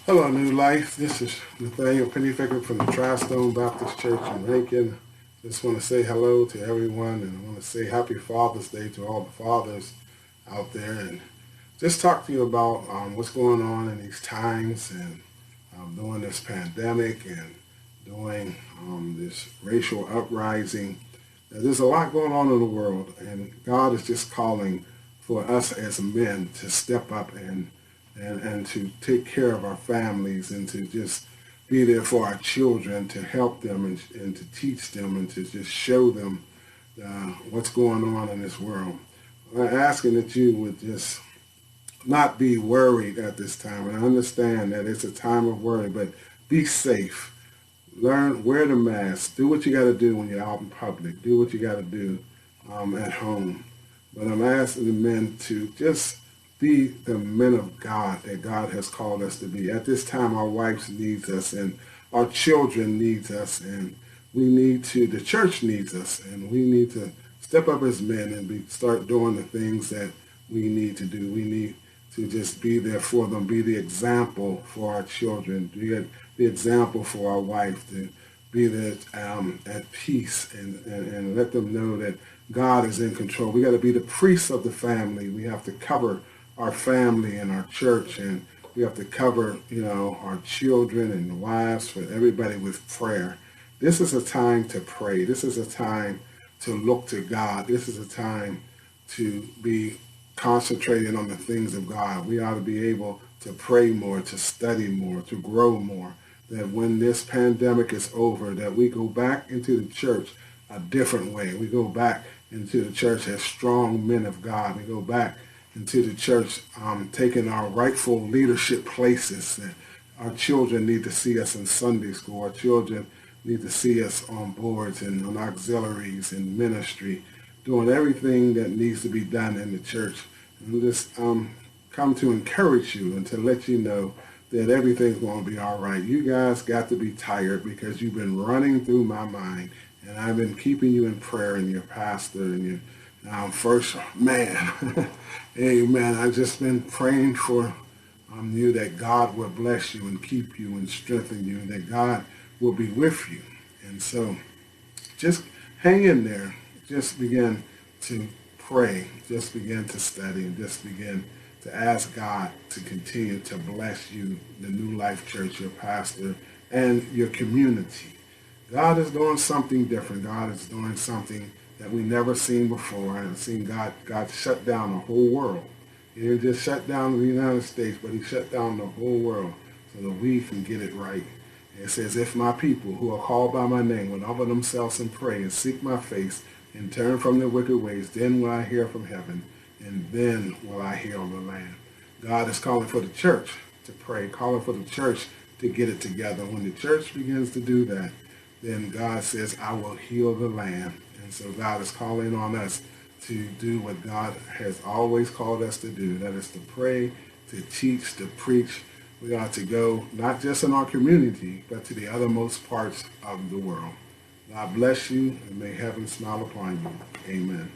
Hello, New Life. This is Nathaniel Pennybaker from the Triedstone Baptist Church in Rankin. Just want to say hello to everyone, and I want to say Happy Father's Day to all the fathers out there, and just talk to you about what's going on in these times and during this pandemic and during this racial uprising. There's a lot going on in the world, and God is just calling for us as men to step up and to take care of our families and to just be there for our children, to help them and to teach them and to just show them what's going on in this world. I'm asking that you would just not be worried at this time. And I understand that it's a time of worry, but be safe. Learn, wear the mask. Do what you got to do when you're out in public. Do what you got to do at home. But I'm asking the men to just be the men of God that God has called us to be. At this time, our wives needs us, and our children needs us, and the church needs us, and we need to step up as men and start doing the things that we need to do. We need to just be there for them, be the example for our children, be the example for our wife, to be there at peace and let them know that God is in control. We got to be the priests of the family. We have to cover our family and our church, and we have to cover, our children and wives, for everybody with prayer. This is a time to pray. This is a time to look to God. This is a time to be concentrating on the things of God. We ought to be able to pray more, to study more, to grow more, that when this pandemic is over, that we go back into the church a different way. We go back into the church as strong men of God. We go back into the church, taking our rightful leadership places. And our children need to see us in Sunday school. Our children need to see us on boards and on auxiliaries and ministry, doing everything that needs to be done in the church. And just come to encourage you and to let you know that everything's going to be all right. You guys got to be tired because you've been running through my mind, and I've been keeping you in prayer, and your pastor and your first man. Amen. I've just been praying for you, that God will bless you and keep you and strengthen you, and that God will be with you. And so just hang in there. Just begin to pray. Just begin to study, and just begin to ask God to continue to bless you, the New Life Church, your pastor, and your community. God is doing something different. God is doing something that we never seen before. I've seen God shut down the whole world. He didn't just shut down the United States, but he shut down the whole world so that we can get it right. And it says, if my people who are called by my name will humble themselves and pray and seek my face and turn from their wicked ways, then will I hear from heaven, and then will I heal the land. God is calling for the church to pray, calling for the church to get it together. When the church begins to do that, then God says, I will heal the land. And so God is calling on us to do what God has always called us to do. That is to pray, to teach, to preach. We ought to go not just in our community, but to the othermost parts of the world. God bless you, and may heaven smile upon you. Amen.